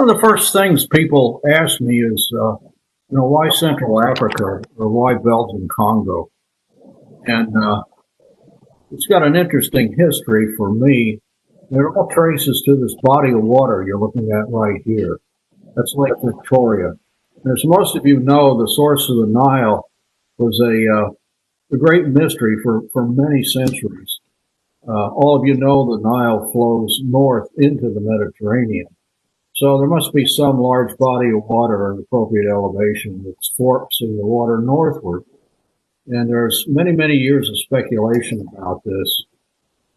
One of the first things people ask me is, why Central Africa or why Belgian Congo? And it's got an interesting history for me. It all traces to this body of water you're looking at right here. That's Lake Victoria. As most of you know, the source of the Nile was a great mystery for many centuries. All of you know the Nile flows north into the Mediterranean. So there must be some large body of water at appropriate elevation that's forcing the water northward. And there's many, many years of speculation about this.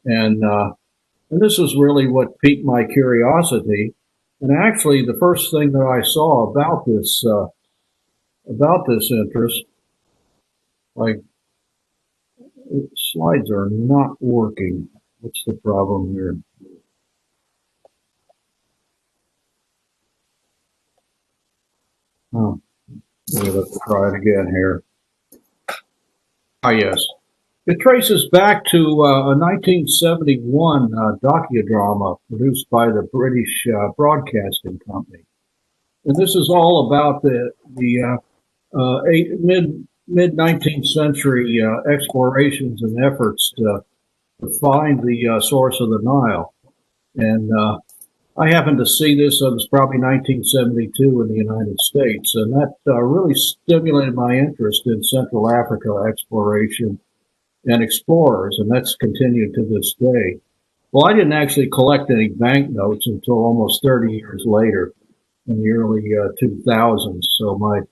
And this is really what piqued my curiosity. And actually, the first thing that I saw about this interest, like, slides are not working. What's the problem here? Oh, let's try it again here. Ah, yes. It traces back to a 1971 docudrama produced by the British Broadcasting Company. And this is all about the mid-19th century explorations and efforts to find the source of the Nile. And I happened to see this. It was probably 1972 in the United States, and that really stimulated my interest in Central Africa exploration and explorers, and that's continued to this day. Well, I didn't actually collect any banknotes until almost 30 years later, in the early 2000s. So my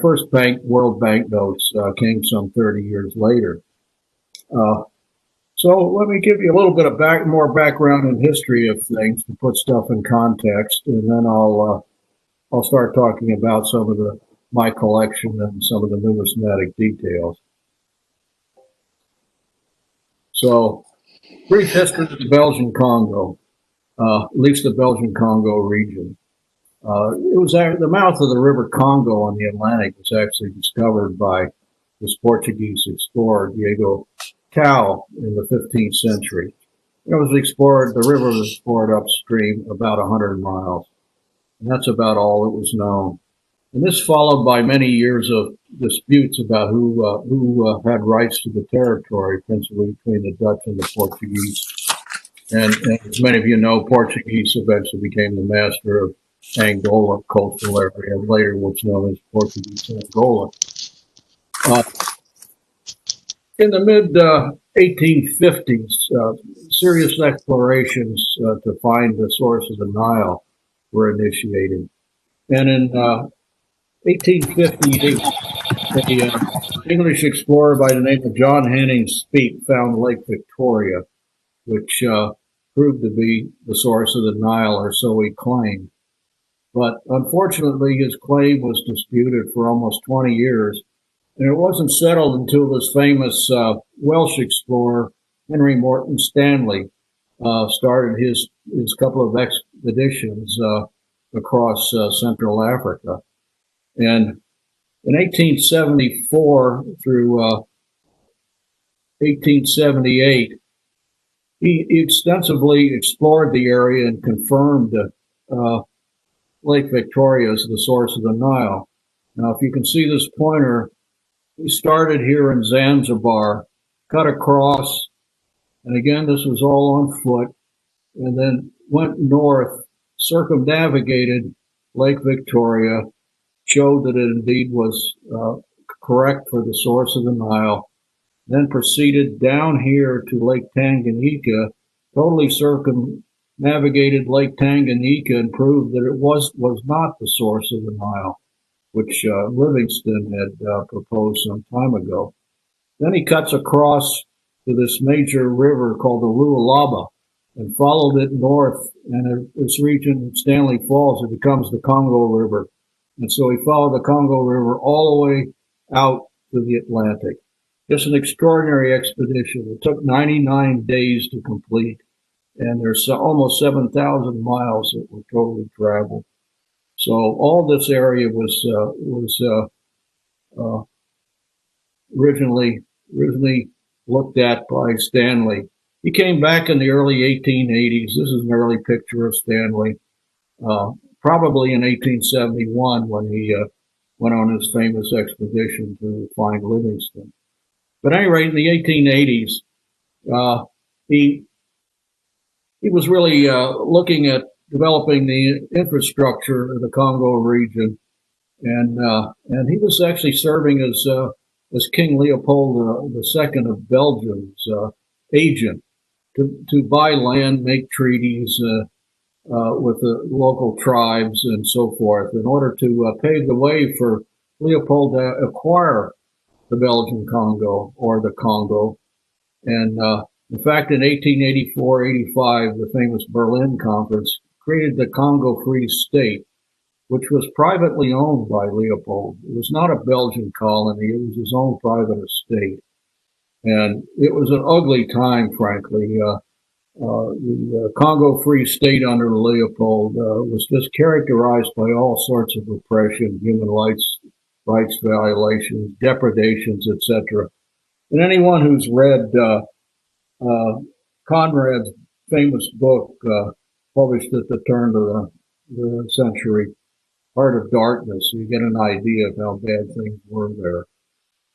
first world banknotes came some 30 years later. So let me give you a little bit of more background and history of things to put stuff in context, and then I'll start talking about some of my collection and some of the numismatic details. So, brief history of the Belgian Congo, at least the Belgian Congo region. It was the mouth of the River Congo on the Atlantic was actually discovered by this Portuguese explorer, Diego Cao, in the 15th century. The river was explored upstream about 100 miles. And that's about all that was known. And this followed by many years of disputes about who had rights to the territory, principally between the Dutch and the Portuguese. And as many of you know, Portuguese eventually became the master of Angola coastal area, later what's known as Portuguese Angola. In the mid-1850s, serious explorations to find the source of the Nile were initiated. And in 1858, an English explorer by the name of John Hanning Speke found Lake Victoria, which proved to be the source of the Nile, or so he claimed. But unfortunately, his claim was disputed for almost 20 years. And it wasn't settled until this famous Welsh explorer, Henry Morton Stanley, started his couple of expeditions across Central Africa. And in 1874 through 1878, he extensively explored the area and confirmed that Lake Victoria is the source of the Nile. Now, if you can see this pointer, he started here in Zanzibar, cut across, and again, this was all on foot, and then went north, circumnavigated Lake Victoria, showed that it indeed was correct for the source of the Nile, then proceeded down here to Lake Tanganyika, totally circumnavigated Lake Tanganyika and proved that it was not the source of the Nile, which Livingston had proposed some time ago. Then he cuts across to this major river called the Lualaba and followed it north. And in this region, Stanley Falls, it becomes the Congo River. And so he followed the Congo River all the way out to the Atlantic. Just an extraordinary expedition. It took 99 days to complete. And there's almost 7,000 miles that were totally traveled. So all this area was originally looked at by Stanley. He came back in the early 1880s. This is an early picture of Stanley probably in 1871 when he went on his famous expedition to find Livingstone. But at any rate, in the 1880s, he was really looking at developing the infrastructure of the Congo region, and he was actually serving as King Leopold II of Belgium's agent to buy land, make treaties with the local tribes and so forth in order to pave the way for Leopold to acquire the Belgian Congo or the Congo. And in fact, in 1884-85, the famous Berlin Conference created the Congo Free State, which was privately owned by Leopold. It was not a Belgian colony. It was his own private estate. And it was an ugly time, frankly. The Congo Free State under Leopold was just characterized by all sorts of repression, human rights violations, depredations, etc. And anyone who's read Conrad's famous book, published at the turn of the century, Heart of Darkness, you get an idea of how bad things were there.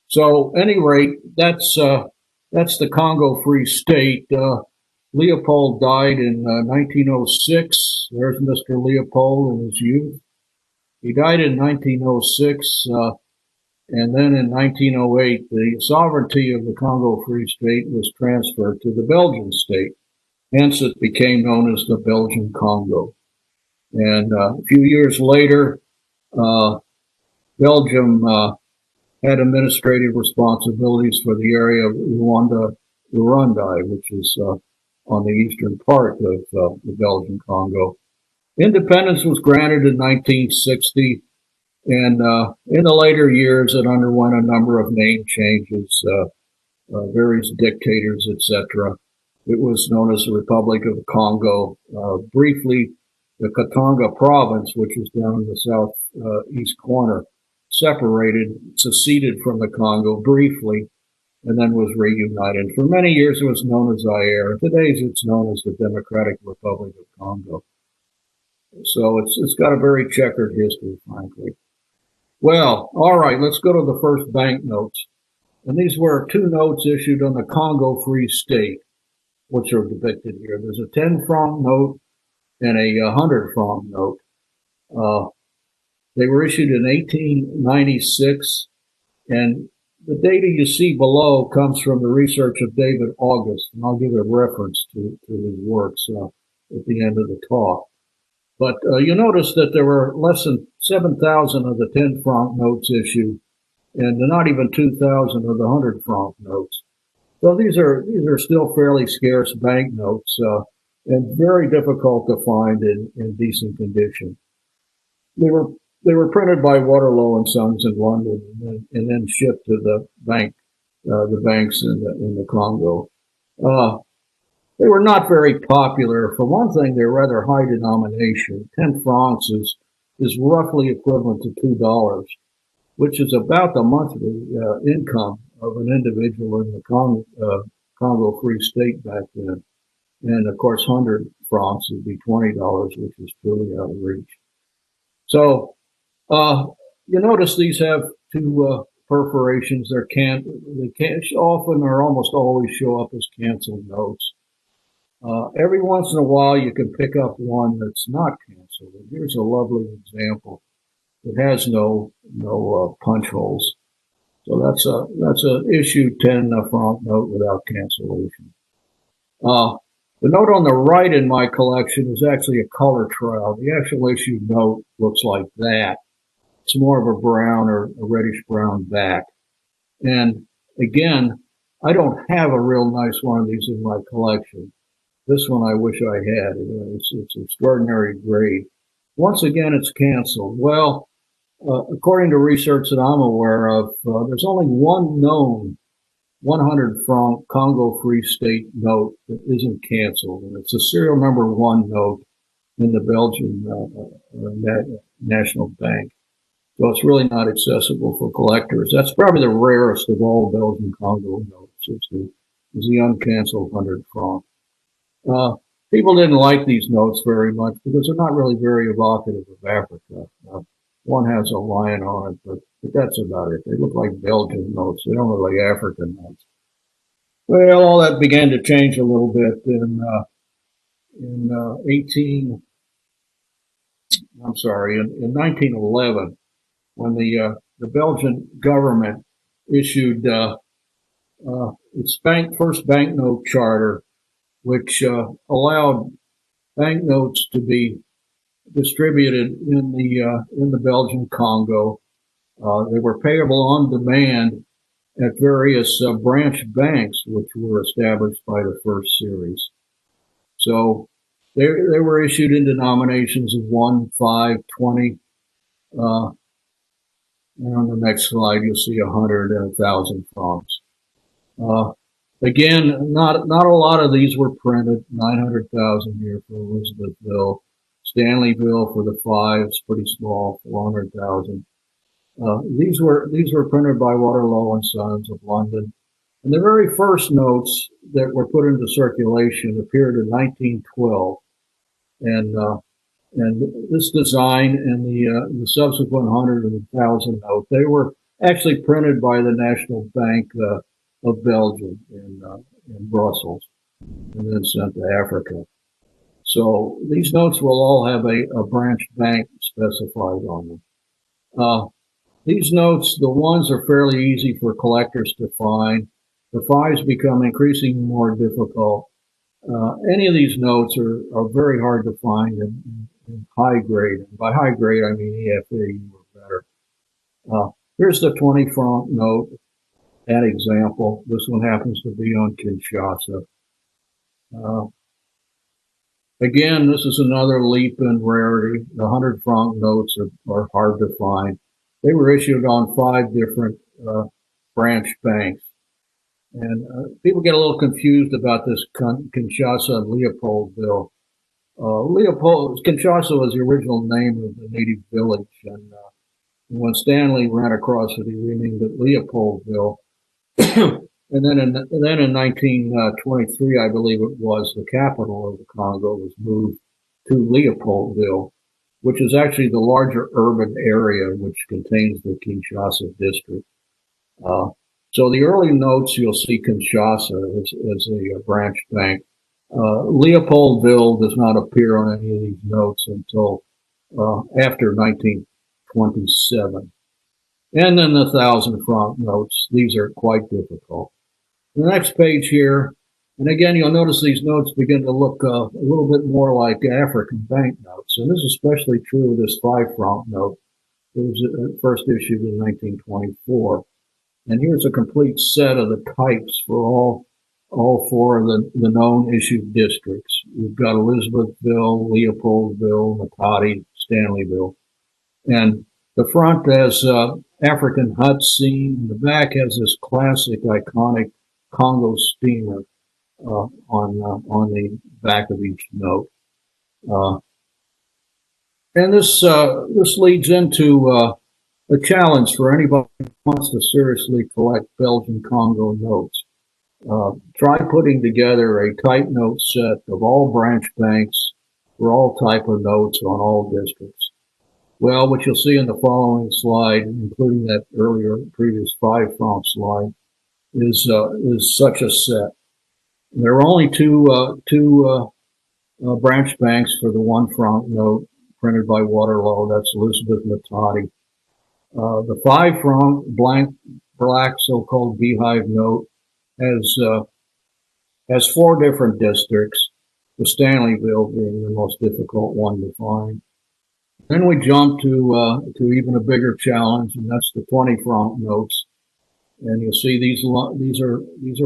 So, at any rate, that's the Congo Free State. Leopold died in 1906. There's Mr. Leopold in his youth. He died in 1906, and then in 1908, the sovereignty of the Congo Free State was transferred to the Belgian state. Hence, it became known as the Belgian Congo. And a few years later, Belgium had administrative responsibilities for the area of Urundi, which is on the eastern part of the Belgian Congo. Independence was granted in 1960, and in the later years, it underwent a number of name changes, various dictators, etc. It was known as the Republic of Congo. Briefly, the Katanga province, which is down in the southeast corner, seceded from the Congo briefly, and then was reunited. For many years, it was known as Zaire. Today, it's known as the Democratic Republic of Congo. So it's got a very checkered history, frankly. Well, all right, let's go to the first banknotes. And these were 2 notes issued on the Congo Free State, which are depicted here. There's a 10-franc note and a 100-franc note. They were issued in 1896, and the data you see below comes from the research of David August, and I'll give a reference to his works at the end of the talk. But you notice that there were less than 7,000 of the 10-franc notes issued, and not even 2,000 of the 100-franc notes. So these are still fairly scarce banknotes, and very difficult to find in decent condition. They were printed by Waterloo and Sons in London, and then shipped to the banks in the Congo. They were not very popular. For one thing, they're rather high denomination. 10 francs is roughly equivalent to $2, which is about the monthly income of an individual in the Congo Free State back then. And of course, 100 francs would be $20, which is truly out of reach. So, you notice these have 2 perforations. They can't often or almost always show up as canceled notes. Every once in a while, you can pick up one that's not canceled. And here's a lovely example. It has no punch holes. So that's a issued 10-franc note without cancellation. The note on the right in my collection is actually a color trial. The actual issued note looks like that. It's more of a brown or a reddish brown back. And again, I don't have a real nice one of these in my collection. This one I wish I had. It's extraordinary grade. Once again, it's canceled. Well, according to research that I'm aware of, there's only one known 100-franc Congo Free State note that isn't canceled, and it's a serial number 1 note in the Belgian National Bank. So it's really not accessible for collectors. That's probably the rarest of all Belgian Congo notes. Is the uncanceled 100 franc. People didn't like these notes very much because they're not really very evocative of Africa. One has a lion on it, but that's about it. They look like Belgian notes. They don't look like African notes. Well, all that began to change a little bit in in 1911, when the Belgian government issued its first banknote charter, which allowed banknotes to be distributed in the Belgian Congo. They were payable on demand at various branch banks, which were established by the first series. So they were issued in denominations of 1, 5, 20. And on the next slide, you'll see 100 and 1,000 francs. Again, not a lot of these were printed. 900,000 here for Elizabethville. Stanleyville for the fives, pretty small, 400,000. These were printed by Waterloo and Sons of London. And the very first notes that were put into circulation appeared in 1912. And this design and the subsequent 100 and 1,000 note, they were actually printed by the National Bank of Belgium in Brussels and then sent to Africa. So these notes will all have a branch bank specified on them. These notes, the ones are fairly easy for collectors to find. The fives become increasingly more difficult. Any of these notes are very hard to find in high grade. And by high grade, I mean EFA or better. Here's the 20 franc note, an example. This one happens to be on Kinshasa. Again, this is another leap in rarity. The 100 franc notes are hard to find. They were issued on 5 different branch banks. And people get a little confused about this Kinshasa and Leopoldville. Kinshasa was the original name of the native village, and when Stanley ran across it, he renamed it Leopoldville. And then in 1923, I believe it was, the capital of the Congo was moved to Leopoldville, which is actually the larger urban area which contains the Kinshasa district. So the early notes, you'll see Kinshasa as a branch bank. Leopoldville does not appear on any of these notes until after 1927. And then the 1,000 franc notes, these are quite difficult. The next page here, and again, you'll notice these notes begin to look a little bit more like African banknotes. And this is especially true of this 5 franc note. It was first issued in 1924. And here's a complete set of the types for all 4 of the known issued districts. We've got Elizabethville, Leopoldville, Matadi, Stanleyville. And the front has African hut scene. The back has this classic, iconic Congo steamer on the back of each note. And this leads into a challenge for anybody who wants to seriously collect Belgian Congo notes. Try putting together a type note set of all branch banks for all type of notes on all districts. Well, what you'll see in the following slide, including that previous 5 franc slide, is such a set. There are only two branch banks for the 1 franc note printed by Waterloo. That's Elizabeth Matadi. The 5 franc black so-called beehive note has 4 different districts, the Stanleyville being the most difficult one to find. Then we jump to even a bigger challenge, and that's the 20 franc notes. And you'll see these are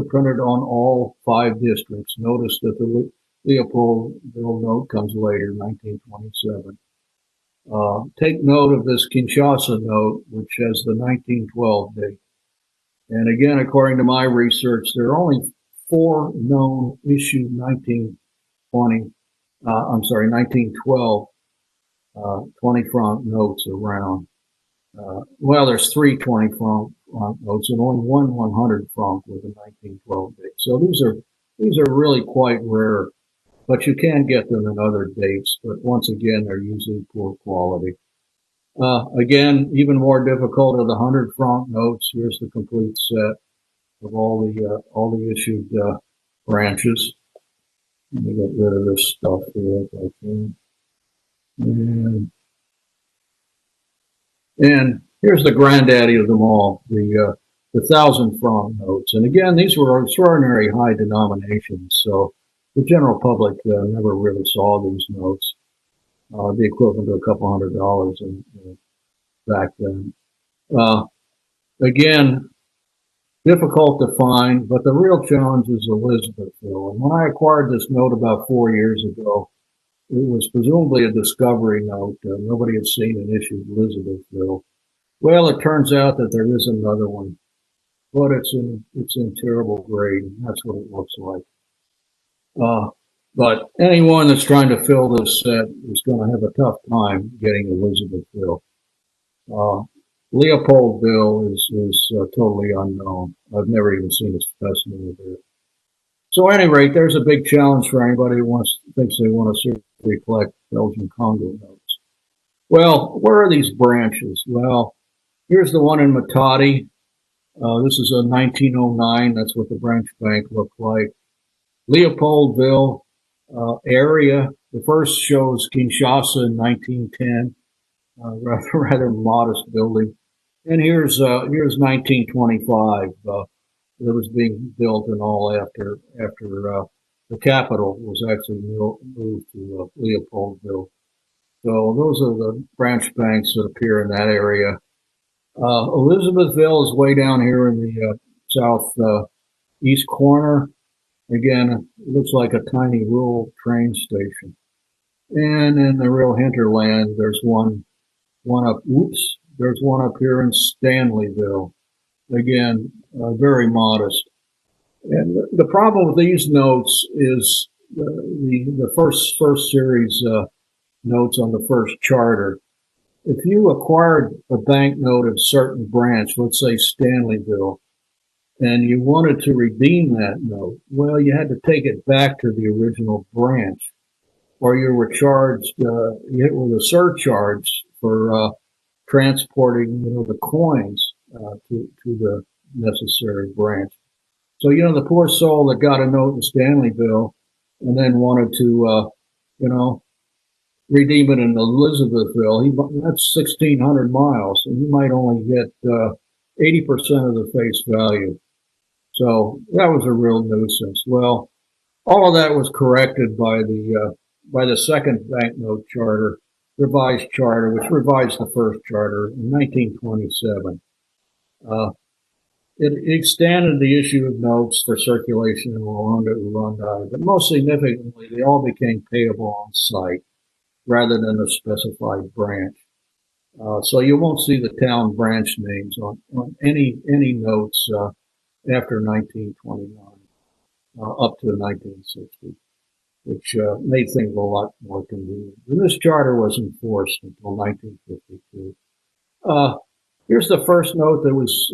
printed on all 5 districts. Notice that the Leopoldville note comes later, 1927. Take note of this Kinshasa note, which has the 1912 date. And again, according to my research, there are only 4 known issued 1912 20 franc notes around. Well, there's 3 20 franc notes and only 1 100 franc with a 1912 date. So these are really quite rare. but you can get them in other dates. But once again, they're usually poor quality. Again, even more difficult are the 100 franc notes. Here's the complete set of all the issued branches. Let me get rid of this stuff here if I can. And here's the granddaddy of them all, the 1,000 franc notes. And again, these were extraordinary high denominations, so the general public never really saw these notes, the equivalent to a couple $100 back then. Again, difficult to find, but the real challenge is Elizabethville. And when I acquired this note about 4 years ago, it was presumably a discovery note. Nobody had seen an issued Elizabethville. Well, it turns out that there is another one, but it's in terrible grade. That's what it looks like. But anyone that's trying to fill this set is going to have a tough time getting Elizabethville. Leopoldville is totally unknown. I've never even seen a specimen of it. So at any rate, there's a big challenge for anybody who thinks they want to seriously collect Belgian Congo notes. Well, where are these branches? Well, here's the one in Matadi. This is a 1909. That's what the branch bank looked like. Leopoldville area. The first shows Kinshasa in 1910. Rather modest building. And here's 1925. It was being built and all after the capital was actually moved to Leopoldville. So those are the branch banks that appear in that area. Elizabethville is way down here in the southeast corner. Again, it looks like a tiny rural train station. And in the real hinterland, there's one up here in Stanleyville. Again, very modest. And the problem with these notes is the first series notes on the first charter. If you acquired a banknote of certain branch, let's say Stanleyville, and you wanted to redeem that note, well, you had to take it back to the original branch, or you were charged with a surcharge for transporting, the coins to the necessary branch. So, the poor soul that got a note in Stanleyville and then wanted to, redeem it in Elizabethville, that's 1,600 miles, and he might only get 80% of the face value. So that was a real nuisance. Well, all of that was corrected by the second banknote charter, revised charter, which revised the first charter in 1927. It extended the issue of notes for circulation in Rwanda, but most significantly, they all became payable on site rather than a specified branch. So you won't see the town branch names on any notes after 1929 up to 1960. Which made things a lot more convenient. And this charter was enforced until 1952. Here's the first note that was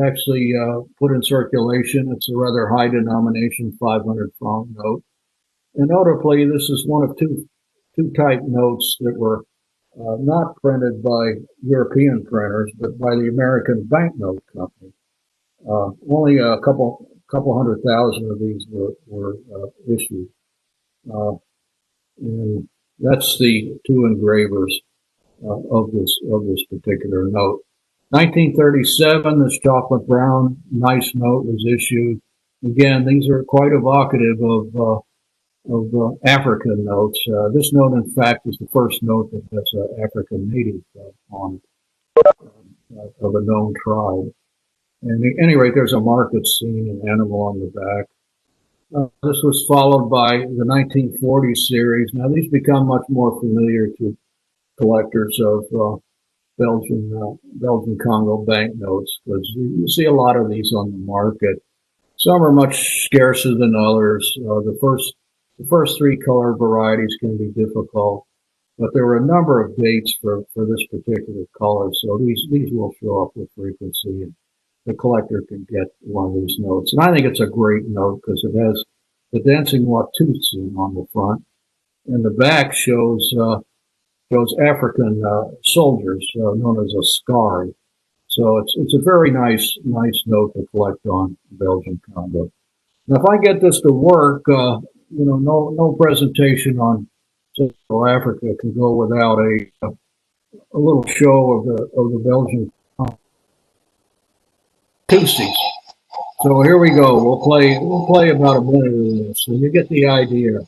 actually put in circulation. It's a rather high denomination 500 franc note. And notably, this is one of two type notes that were not printed by European printers, but by the American Banknote Company. Only a couple 100,000 of these were issued. And that's the two engravers of this particular note. 1937, this chocolate brown nice note was issued. Again, these are quite evocative of African notes. This note, in fact, is the first note that has an African native on it, of a known tribe. And at any rate, there's a market scene and animal on the back. This was followed by the 1940 series. Now, these become much more familiar to collectors of Belgian Congo banknotes, because you see a lot of these on the market. Some are much scarcer than others. The first three color varieties can be difficult, but there were a number of dates for this particular color, so these will show up with frequency, and the collector can get one of these notes. And I think it's a great note because it the dancing Watusi on the front, and the back shows African soldiers known as a scar. So it's a very nice note to collect on Belgian Congo. Now, if I get this to work, no presentation on Central Africa can go without a little show of the Belgian Tutsis. So here we go. We'll play about a minute of this, so you get the idea.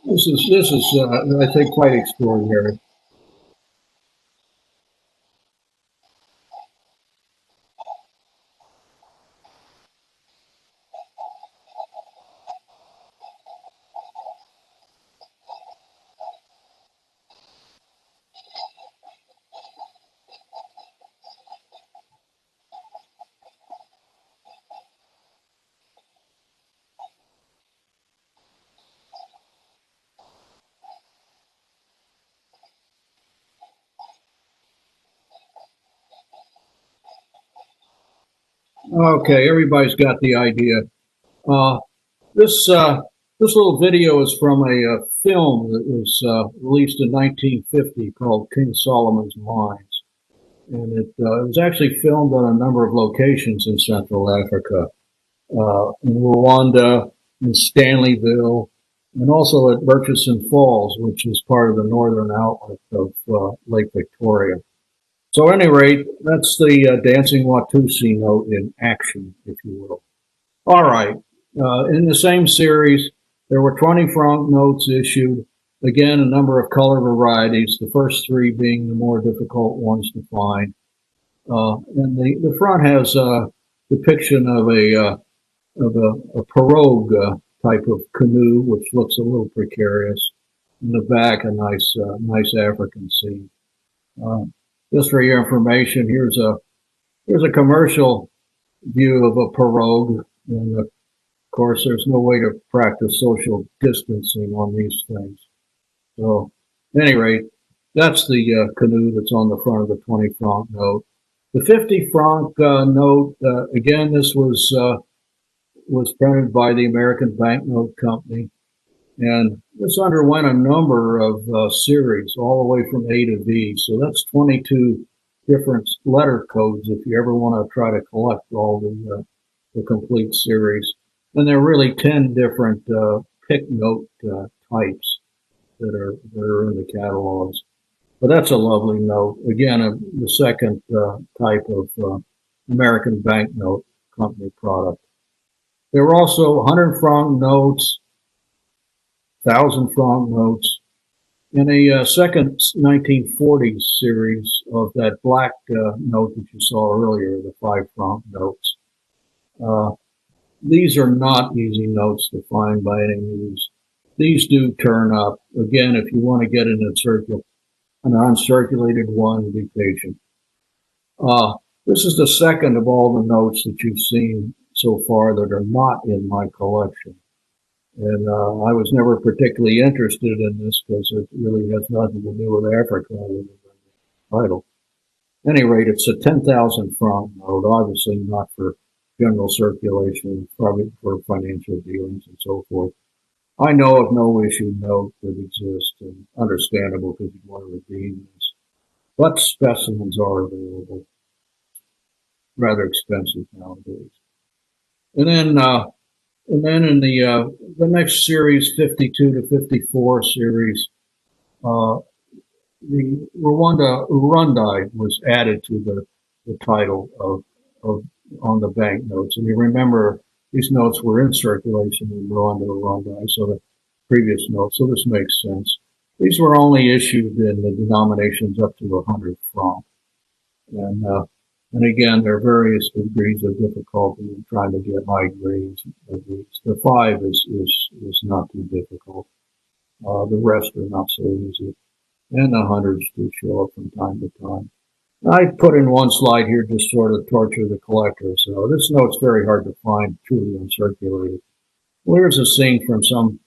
This is I think quite extraordinary. Okay, everybody's got the idea. Uh, this little video is from a film that was released in 1950 called King Solomon's Mines, and it was actually filmed on a number of locations in Central Africa, in Rwanda, in Stanleyville, and also at Murchison Falls, which is part of the northern outlet of Lake Victoria. So, at any rate, that's the Dancing Watusi note in action, if you will. All right. In the same series, there were 20 franc notes issued. Again, a number of color varieties, the first three being the more difficult ones to find. And the front has a depiction of a pirogue type of canoe, which looks a little precarious. In the back, a nice African scene. Just for your information, here's a commercial view of a pirogue, and of course, there's no way to practice social distancing on these things. So, at any rate, that's the canoe that's on the front of the 20 franc note. The 50 franc note, again, this was printed by the American Banknote Company, and this underwent a number of series, all the way from A to V. So that's 22 different letter codes if you ever want to try to collect all the complete series. And there are really 10 different pick note types that are in the catalogs. But that's a lovely note. Again, the second type of American Banknote Company product. There were also 100 franc notes, 1,000 franc notes, and a second 1940s series of that black note that you saw earlier, the 5 franc notes. These are not easy notes to find by any means. These do turn up. Again, if you want to get an uncirculated one, be patient. This is the second of all the notes that you've seen so far that are not in my collection. And I was never particularly interested in this because it really has nothing to do with Africa other than the title. At any rate, it's a 10,000 franc note, obviously not for general circulation, probably for financial dealings and so forth. I know of no issue note that exists, and understandable because you want to redeem this. But specimens are available, rather expensive nowadays. And then in the next series, 52 to 54 series, the Urundi was added to the title of on the banknotes. And you remember these notes were in circulation in Urundi, so the previous notes. So this makes sense. These were only issued in the denominations up to 100 francs. And again, there are various degrees of difficulty in trying to get high grades of these. The 5 is not too difficult. The rest are not so easy. And the hundreds do show up from time to time. I put in one slide here just sort of torture the collector. So this note's very hard to find, truly uncirculated. Well, here's a scene from some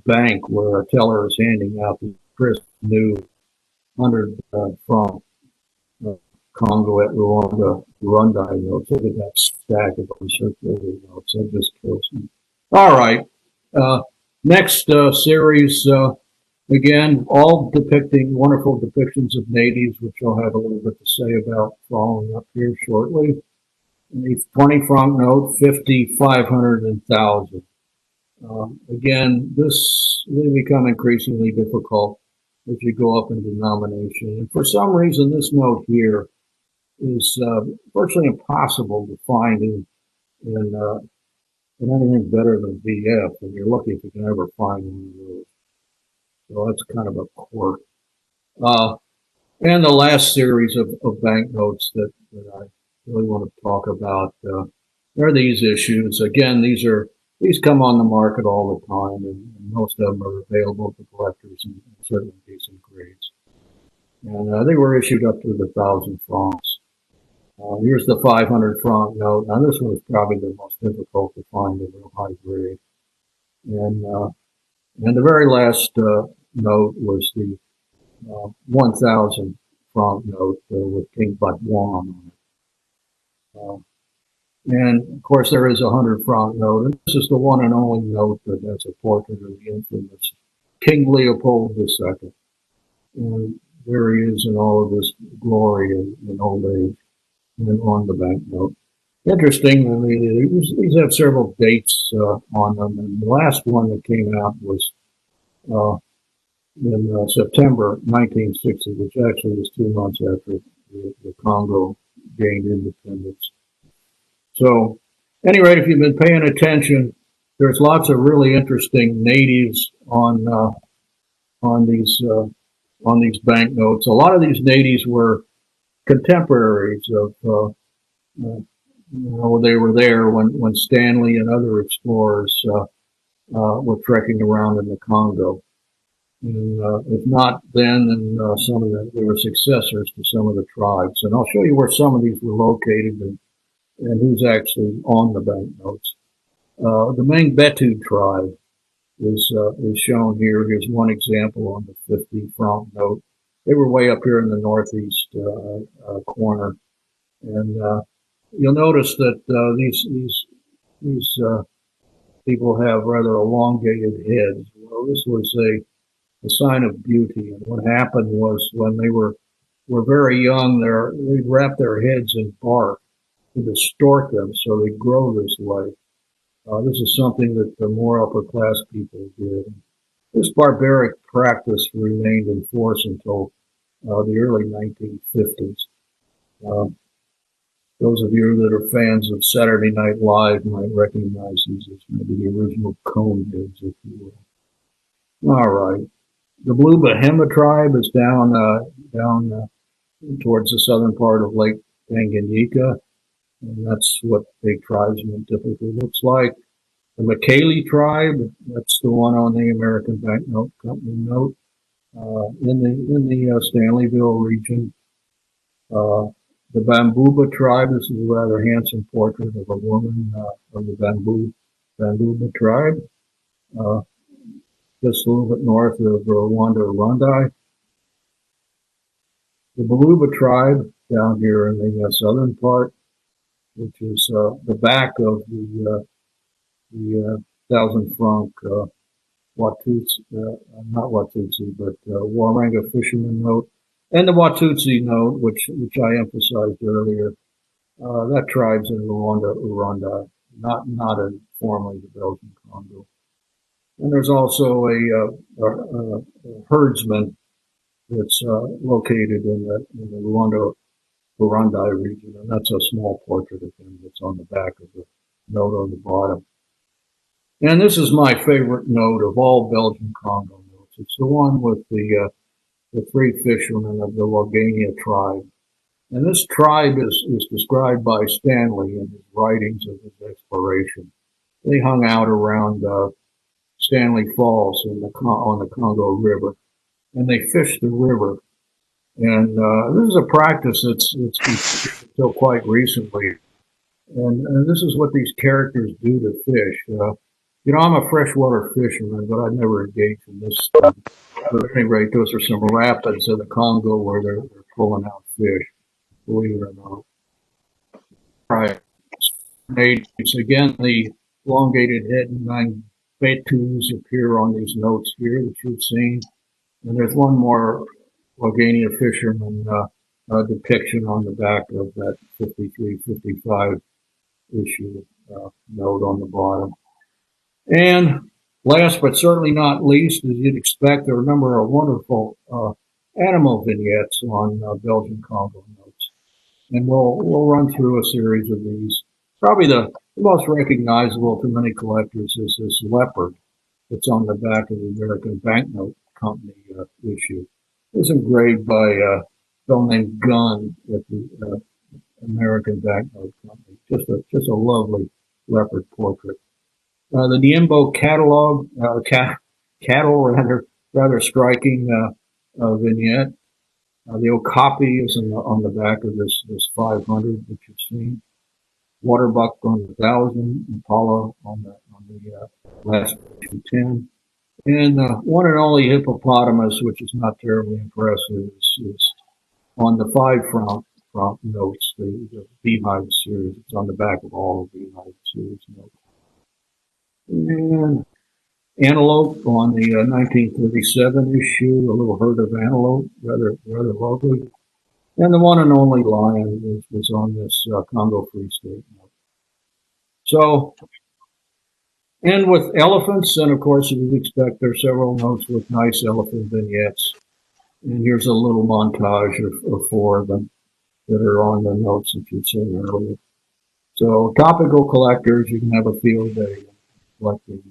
bank where a teller is handing out the crisp new 100 franc Congo at Rwanda notes. Look at that stack of uncirculated notes. That just kills me. All right. Next series, again, all depicting wonderful depictions of natives, which I'll have a little bit to say about following up here shortly. The 20 franc note, 50, 500, and 1,000. Again, this will become increasingly difficult as you go up in denomination. And for some reason, this note here is virtually impossible to find in anything better than VF, and you're lucky if you can ever find one of those. So that's kind of a quirk. And the last series of banknotes that I really want to talk about are these issues. Again, these come on the market all the time, and most of them are available to collectors in certainly decent grades. And they were issued up to the 1,000 francs. Here's the 500 franc note. Now, this one is probably the most difficult to find in real high grade. And the very last note was the 1,000 franc note with King Baudouin on it. And of course, there is a 100 franc note, and this is the one and only note that has a portrait of the infamous King Leopold II. And there he is in all of his glory in old age and on the banknote. Interesting, I mean, these have several dates on them, and the last one that came out was in September 1960, which actually was 2 months after the Congo gained independence. So, at any rate, if you've been paying attention, there's lots of really interesting natives on these banknotes. A lot of these natives were contemporaries of they were there when Stanley and other explorers were trekking around in the Congo. And if not then some of them, they were successors to some of the tribes. And I'll show you where some of these were located and who's actually on the banknotes. The Mangbetu tribe is shown here. Here's one example on the 50 franc note. They were way up here in the northeast corner. And you'll notice that these people have rather elongated heads. Well, this was a sign of beauty. And what happened was when they were very young, they'd wrap their heads in bark to distort them so they grow this way. This is something that the more upper class people did. This barbaric practice remained in force until the early 1950s. Those of you that are fans of Saturday Night Live might recognize these as maybe the original cone heads, if you will. All right. The Blue Bahama tribe is down towards the southern part of Lake Tanganyika, and that's what a tribesman typically looks like. The Makele tribe, that's the one on the American Banknote Company note in the Stanleyville region. The Bambuba tribe, this is a rather handsome portrait of a woman of the Bambuba tribe, just a little bit north of Rwanda. The Baluba tribe down here in the southern part, which is the back of the 1,000 franc Watutsi, not Watutsi, but Waranga fisherman note. And the Watutsi note, which I emphasized earlier, that tribe's in Rwanda, not in formerly the Belgian Congo. And there's also a herdsman that's located in the Rwanda region, and that's a small portrait of him that's on the back of the note on the bottom. And this is my favorite note of all Belgian Congo notes. It's the one with the three fishermen of the Wagania tribe. And this tribe is described by Stanley in his writings of his exploration. They hung out around Stanley Falls on the Congo River, and they fished the river. And this is a practice that's until quite recently. And this is what these characters do to fish. I'm a freshwater fisherman, but I've never engaged in this stuff. But at any rate, those are some rapids in the Congo where they're pulling out fish, believe it or not. Right. It's again the elongated head and nine betus appear on these notes here that you've seen. And there's one more Wagania fisherman depiction on the back of that 53, 55 issue note on the bottom. And last but certainly not least, as you'd expect, there are a number of wonderful animal vignettes on Belgian Congo notes. And we'll run through a series of these. Probably the most recognizable to many collectors is this leopard that's on the back of the American Banknote Company issue. It was engraved by a fellow named Gunn at the American Banknote Company. Just a lovely leopard portrait. The Niembo catalog, cattle rather striking vignette. The Okapi is on the back of this 500 that you've seen. Waterbuck on the 1000, Impala on the last 10. And one and only hippopotamus, which is not terribly impressive, is on the 5 franc notes, the Beehive series. It's on the back of all of the Beehive series notes. And antelope on the 1937 issue, a little herd of antelope, rather lovely. And the one and only lion is on this Congo Free State note. So, and with elephants, and of course, as you'd expect, there are several notes with nice elephant vignettes. And here's a little montage of 4 of them that are on the notes that you'd seen earlier. So, topical collectors, you can have a field day collecting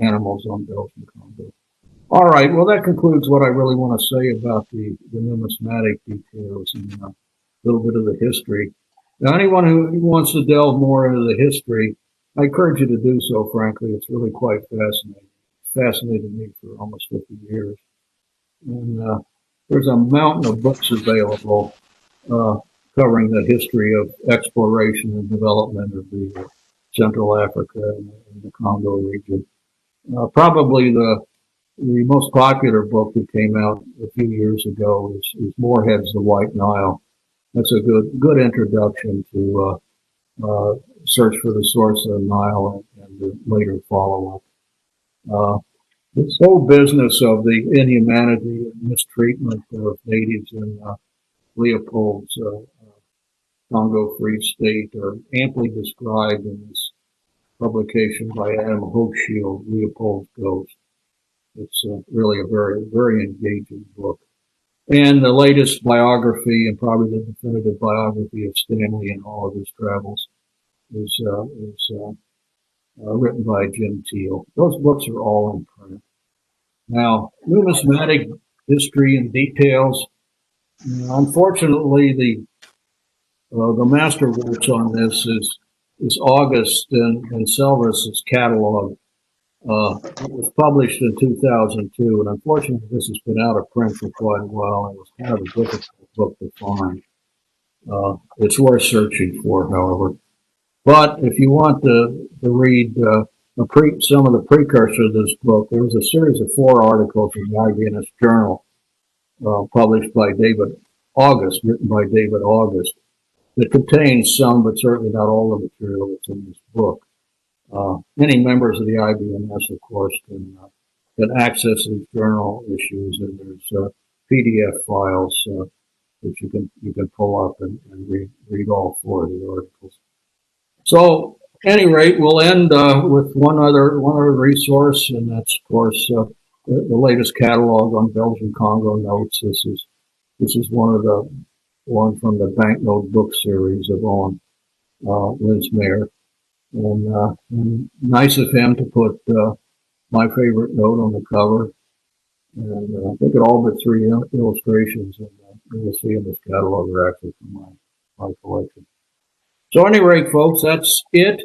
animals on Belgian Congo. All right, well, that concludes what I really want to say about the numismatic details and a little bit of the history. Now, anyone who wants to delve more into the history, I encourage you to do so, frankly. It's really quite fascinating. It's fascinated me for almost 50 years. And there's a mountain of books available covering the history of exploration and development of the Central Africa and the Congo region. Probably the most popular book that came out a few years ago is Moorhead's The White Nile. That's a good introduction to search for the source of the Nile and the later follow-up. This whole business of the inhumanity and mistreatment of natives in Leopold's Congo Free State are amply described in this publication by Adam Hochschild, Leopold's Ghost. It's really a very, very engaging book. And the latest biography, and probably the definitive biography of Stanley and all of his travels, is written by Jim Teal. Those books are all in print. Now, numismatic history and details. Unfortunately, the masterworks on this is August and Selvis's catalog. It was published in 2002, and unfortunately, this has been out of print for quite a while. It was kind of a difficult book to find. It's worth searching for, however. But if you want to read some of the precursor of this book, there was a series of 4 articles in the IBNS Journal published by David August, written by David August, that contains some, but certainly not all the material that's in this book. Many members of the IBNS, of course, can access these journal issues, and there's PDF files that you can pull up and read all 4 of the articles. So, at any rate, we'll end with one other resource, and that's, of course, the latest catalog on Belgian Congo notes. This is one from the Banknote book series of Owen Linsmeyer. And nice of him to put my favorite note on the cover. And I think at all but 3 illustrations you'll see in this catalog are actually from my collection. So at any rate, folks, that's it.